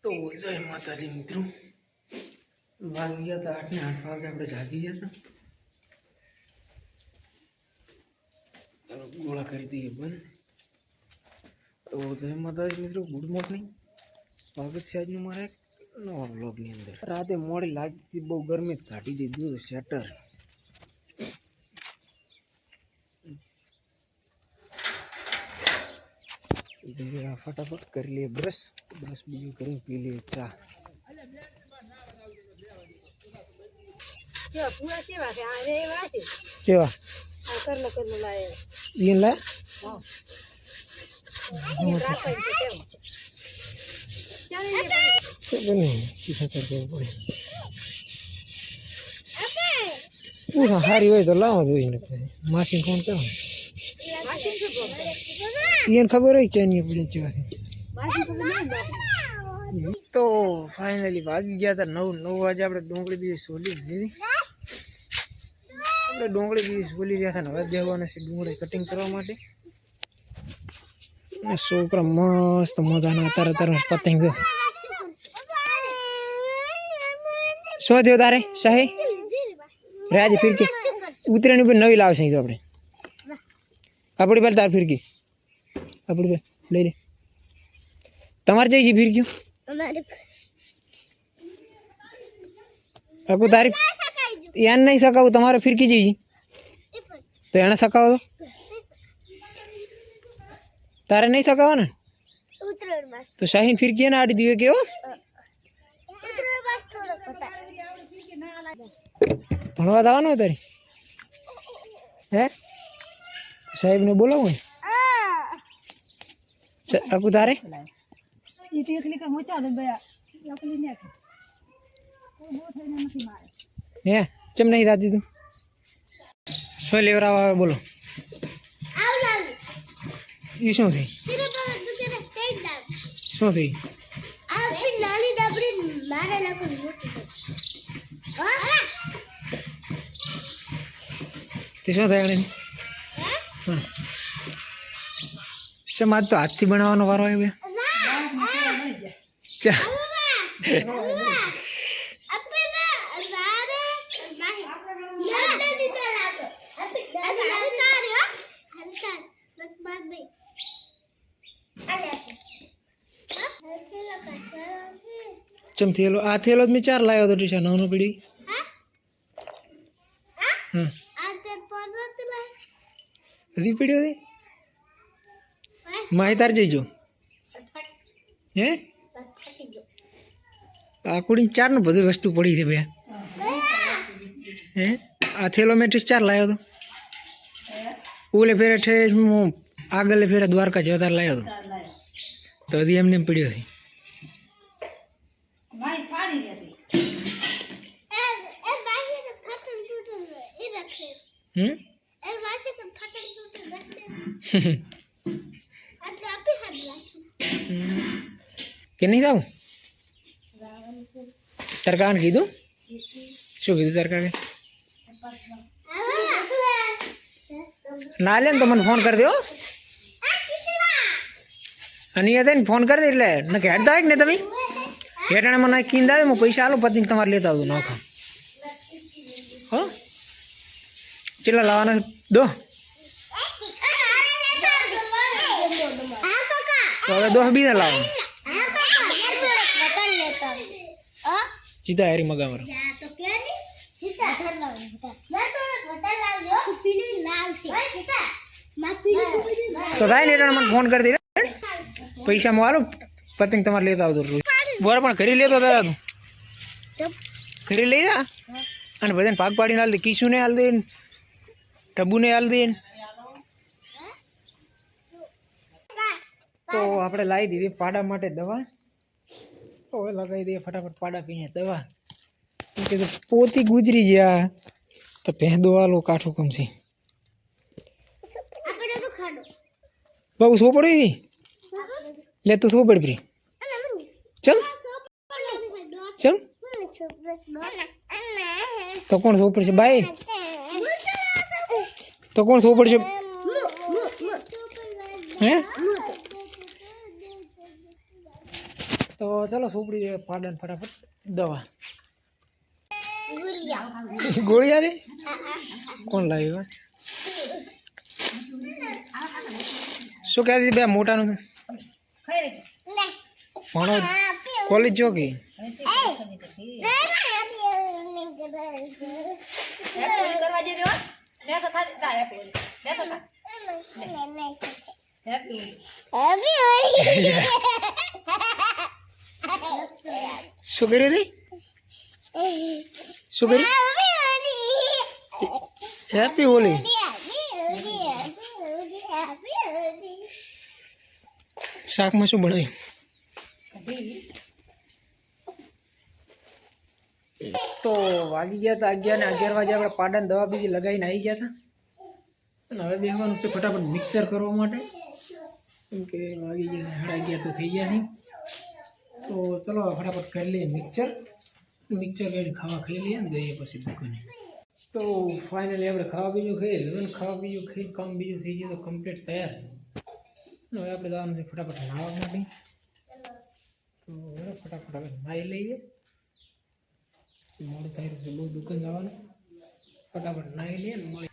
તો જય માતાજી મિત્રો, વાગી ગયા હતા 8 ને 8 વાગે આપણે જાગી ગયા હતા. ગોળા કરી દઈએ બંધ. તો જય માતાજી મિત્રો, ગુડ મોર્નિંગ. સ્વાગત છે આજનું મારા એક નવા વ્લોગની અંદર. રાતે મોડી લાગતી હતી, બહુ ગરમી કાઢી દીધું શટર. ફટાફટ કરી લઈએ બ્રશ બીજું કરીને પી લઈએ ચા. કેવા સારી હોય તો લાવો જોઈને માસી ફોન કરો. એને ખબર હોય કે નહીં પડે ચેવાથી. તો ફાઇનલી વાગી ગયા હતા 9 વાગે. આપણે ડુંગળી બીજી સોલી લીધી. આપણે ડુંગળી બીજી સોલી રહ્યા હતા ને હવે જવાના છે ડુંગળી કટિંગ કરવા માટે. છોકરા મસ્ત મજાના અત્યારે પતંગ દો. શું થયો તારે શાહી રાજ ફિરકી ઉતરેણી પર નવી લાવશે તો આપણે આપણી પર તાર ફિરકી આપણી પર લઈ લે. તમારે જઈ છે ફિરકીઓ આપું તારી એને નહીં સકાવું. તમારે ફિરકી જઈ તો એને સકાવો તો તારે નહીં સકાવો ને તો શાહીન ફિરકી એને આડી દીવે કેવો ભણવા જવાનું તારી હે સાહેબ ને બોલાવું અકુ તારે હે ચમ નહીં રાતી તું શું લેવરાવા આવે બોલો. એ શું થઈ શું થઈ તે શું થાય એને ચમ આજ તો હાથથી બનાવવાનો વારો આવ્યો બે ચા ચમ થેલો આ થેલો મેં 4 લાવ્યો હતો ટીશા નાનો પીડી. હા હજી પીડ્યો હતી માહી તાર જઈજો હે આ કુડી 4 નું બધું વસ્તુ પડી છે ભાઈ. હે આ થેલો મેં 4 લાવ્યો હતો. ઓલે ફેરે હું આગળ ફેરે દ્વારકા જતા લાવ્યો હતો તો હજી એમને પીડ્યો હતી. કે નહીં જાઉં તરકા કીધું શું કીધું તરકા કે ના લે ને તો મને ફોન કરી દો અને એ ને ફોન કરી દે એટલે ન કે હેડતા હોય કે ને તમે હેઠાણે મને કીંદા દે હું પૈસા આલો પતિને તમારે લેતા આવતું નોખા. હો ચેલા લાવવાના દો તો હવે 10 બીજા લાવો સીધા હેરી મગાવરો તો થાય ને એટલે મને ફોન કરી દે પૈસા હું આલું પતંગ તમારે લેતા આવતો બોર પણ ઘરે લેતો તારા તું ઘરે લઈ જા અને બધાને ભાગ પાડીને હાલ દે. કિશુને હાલ દે ટબુને હાલ દે. તો આપણે લાવી દીધી પાડા માટે દવા. તો હવે લગાવી દઈએ ફટાફટ પાડા પીને દવા. કે પોતી ગુજરી ગયા તો ભેંદો આલો કાઠું કમસી બહુ સો પડી લે તું સો પડી ફ્રી ચમ ચમ તો કોણ સો પડશે બાઈ તો કોણ સો પડશે હે તો ચાલો સોપડી દે પાડન ફટાફટ દવા ગોળી આવી કોણ લાવ્યું શું કહેતી બે મોટાનું ભણો કોલેજ જો કે શું કર્યું રે શું કર્યું હેપી હોલી શાકમાં શું બનાવ્યું તો વાગી ગયા હતા 11 ને 11 વાગે આપણે પાડાને દવા બીજી લગાવીને આવી ગયા હતા અને હવે બેસવાનું છે ફટાફટ મિક્સર કરવા માટે કેમ કે વાગી ગયા 11:30 તો થઈ ગયા નહીં તો ચલો ફટાફટ કરી લઈએ મિક્સર કરી ખાવા ખાઈ લઈએ ને જઈએ પછી દુકાને તો ફાઇનલી આપણે ખાવા બીજું ખાઈ લીધું ખાવા બીજું ખાઈ કામ બીજું થઈ ગયું તો કમ્પ્લીટ તૈયાર હવે આપણે જવાનું છે ફટાફટ નાહવા માટે તો ફટાફટ હવે નાહી લઈએ મોડું થઈ રહ્યું છે બહુ દુકાન જવાનું ફટાફટ નાહી લઈએ ને મળી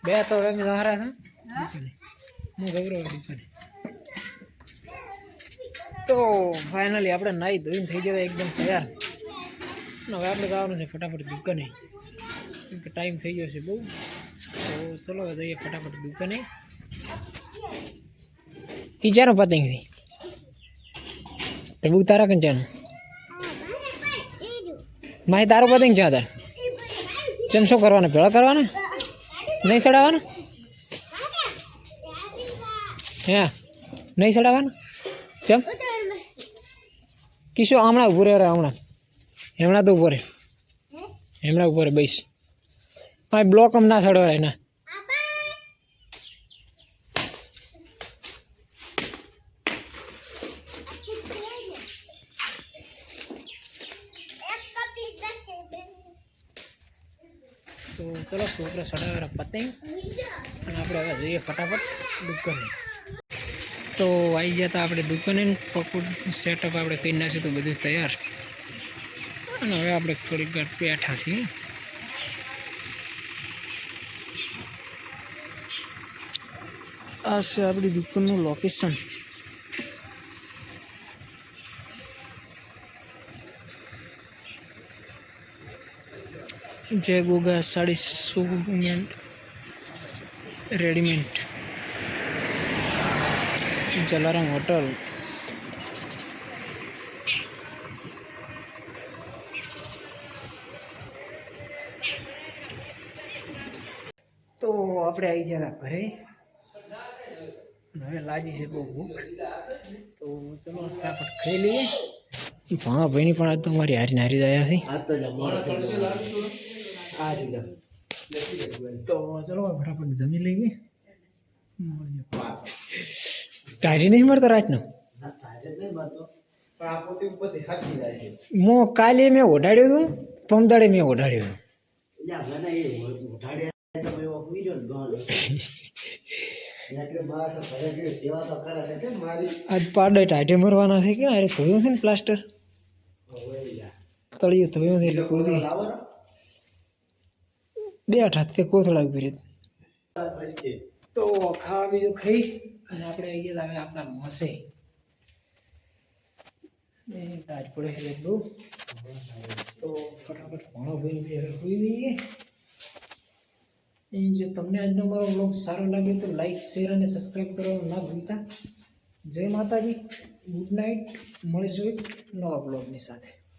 બે તો અમે જવારા છે દુકાને હું ગૌરવ દુકાને તો ફાઇનલી આપણે નાહી ધોઈને થઈ ગયા એકદમ તૈયાર હવે આપણે જવાનું છે ફટાફટ દુકાને કેમ કે ટાઈમ થઈ ગયો છે બહુ તો ચલો જઈએ ફટાફટ દુકાને ટીચારો પતંગ થી તો બુક તારા કંચાનું માહી તારો પતંગ છે તાર ચમ શું કરવાના ભેળા કરવાના નહીં ચડાવવાના હા નહીં ચડાવવાના ચમ કિશો હમણાં ઉભો રહે હમણાં તો ઉભો રહે હમણાં ઉભો રહે બેસ હા બ્લોક આમ ના ચડવા ના તો ચલો છોકરા સડાવેલા પતંગ અને આપણે હવે જઈએ ફટાફટ દુકાને તો આવી ગયા હતા આપણે દુકાને પકોડ સેટઅપ આપણે કરી નાખ્યું તો બધું તૈયાર અને હવે આપણે થોડીક વાર બેઠા છીએ આ છે આપણી દુકાનનું લોકેશન जय गोगा साड़ी सूमेंट रेडीमेड जलाराम होटल तो આપણે આવી ગયા ઘરે હવે લાગી છે બહુ ભૂખ તો ચલો ફટાફટ ખાઈ લઈએ ભણા ભાઈની પણ આજ તો મારી હારી નારી રહ્યા છે તો ચલો ફટાફટ જમી લઈએ ટાયરી નહીં મળતો રાતનો હું કાલે મેં ઓઢાડ્યું હતું પમદાડે મેં ઓઢાડ્યું આજ પાડે ટાઢે મરવાના છે કે અરે થયું છે ને પ્લાસ્ટર તળિયું થયું છે એટલે કોઈ બે હાથે કોથળા ઉભી તો ખાવા બીજું ખાઈ અને આપણે આવી ગયા હવે આપણા મોસે તાજ પડે છે એટલું તો ફટાફટ ભણો ભાઈ હોઈ દઈએ જો તમને આજનો મારો બ્લોગ સારો લાગે તો લાઈક શેર અને સબસ્ક્રાઈબ કરવાનું ના ભૂલતા જય માતાજી ગુડ નાઇટ મળીશું એક નવા બ્લોગની સાથે